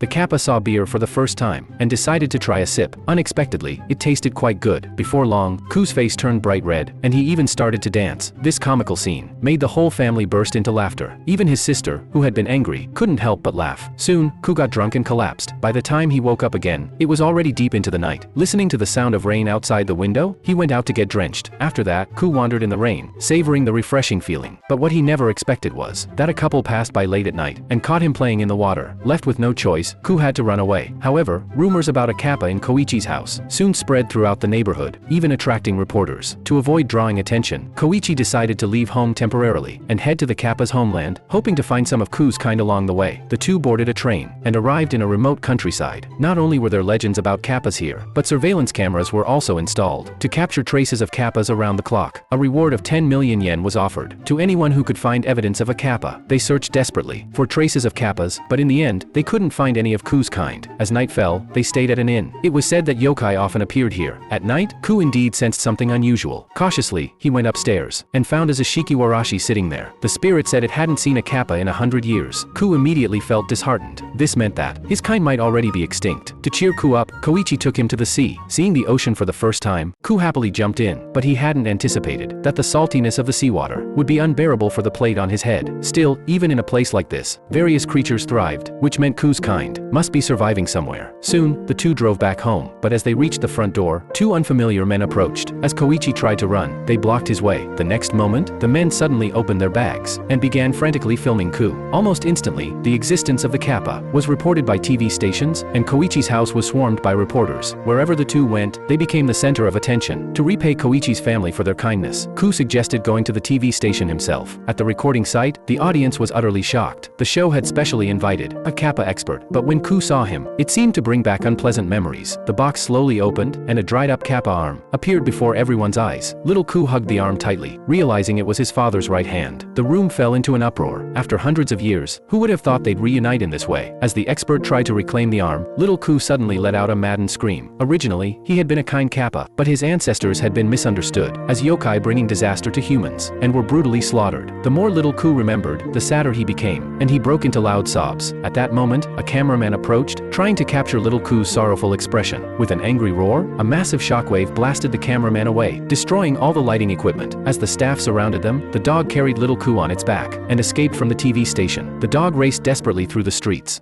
The kappa saw beer for the first time and decided to try a sip. Unexpectedly, it tasted quite good. Before long, Ku's face turned bright red, and he even started to dance. This comical scene made the whole family burst into laughter. Even his sister, who had been angry, couldn't help but laugh. Soon, Ku got drunk and collapsed. By the time he woke up again, it was already deep into the night. Listening to the sound of rain outside the window, he went out to get drenched. After that, Ku wandered in the rain, savoring the refreshing feeling. But what he never expected was that a couple passed by late at night and caught him playing in the water. Left with no choice, Ku had to run away. However, rumors about a kappa in Koichi's house soon spread throughout the neighborhood, even attracting reporters. To avoid drawing attention, Koichi decided to leave home temporarily and head to the kappa's homeland, hoping to find some of Ku's kind along the way. The two boarded a train and arrived in a remote countryside. Not only were there legends about kappas here, but surveillance cameras were also installed to capture traces of kappas around the clock. A reward of 10 million yen was offered to anyone who could find evidence of a kappa. They searched desperately for traces of kappas, but in the end, they couldn't find any of Ku's kind. As night fell, they stayed at an inn. It was said that yokai often appeared here. At night, Ku indeed sensed something unusual. Cautiously, he went upstairs and found a Shikiwarashi sitting there. The spirit said it hadn't seen a kappa in 100 years. Ku immediately felt disheartened. This meant that his kind might already be extinct. To cheer Ku up, Koichi took him to the sea. Seeing the ocean for the first time, Ku happily jumped in, but he hadn't anticipated that the saltiness of the seawater would be unbearable for the plate on his head. Still, even in a place like this, various creatures thrived, which meant Ku's kind must be surviving somewhere. Soon, the two drove back home, but as they reached the front door, two unfamiliar men approached. As Koichi tried to run, they blocked his way. The next moment, the men suddenly opened their bags and began frantically filming Ku. Almost instantly, the existence of the kappa was reported by TV stations, and Koichi's house was swarmed by reporters. Wherever the two went, they became the center of attention. To repay Koichi's family for their kindness, Ku suggested going to the TV station himself. At the recording site, the audience was utterly shocked. The show had specially invited a kappa expert, but when Ku saw him, it seemed to bring back unpleasant memories. The box slowly opened, and a dried-up kappa arm appeared before everyone's eyes. Little Ku hugged the arm tightly, realizing it was his father's right hand. The room fell into an uproar. After hundreds of years, who would have thought they'd reunite in this way? As the expert tried to reclaim the arm, little Ku suddenly let out a maddened scream. Originally, he had been a kind kappa, but his ancestors had been misunderstood as yokai bringing disaster to humans, and were brutally slaughtered. The more little Ku remembered, the sadder he became, and he broke into loud sobs. At that moment, a cameraman approached, trying to capture little Ku's sorrowful expression. With an angry roar, a massive shockwave blasted the cameraman away, destroying all the lighting equipment. As the staff surrounded them, the dog carried little Ku on its back and escaped from the TV station. The dog raced desperately through the streets.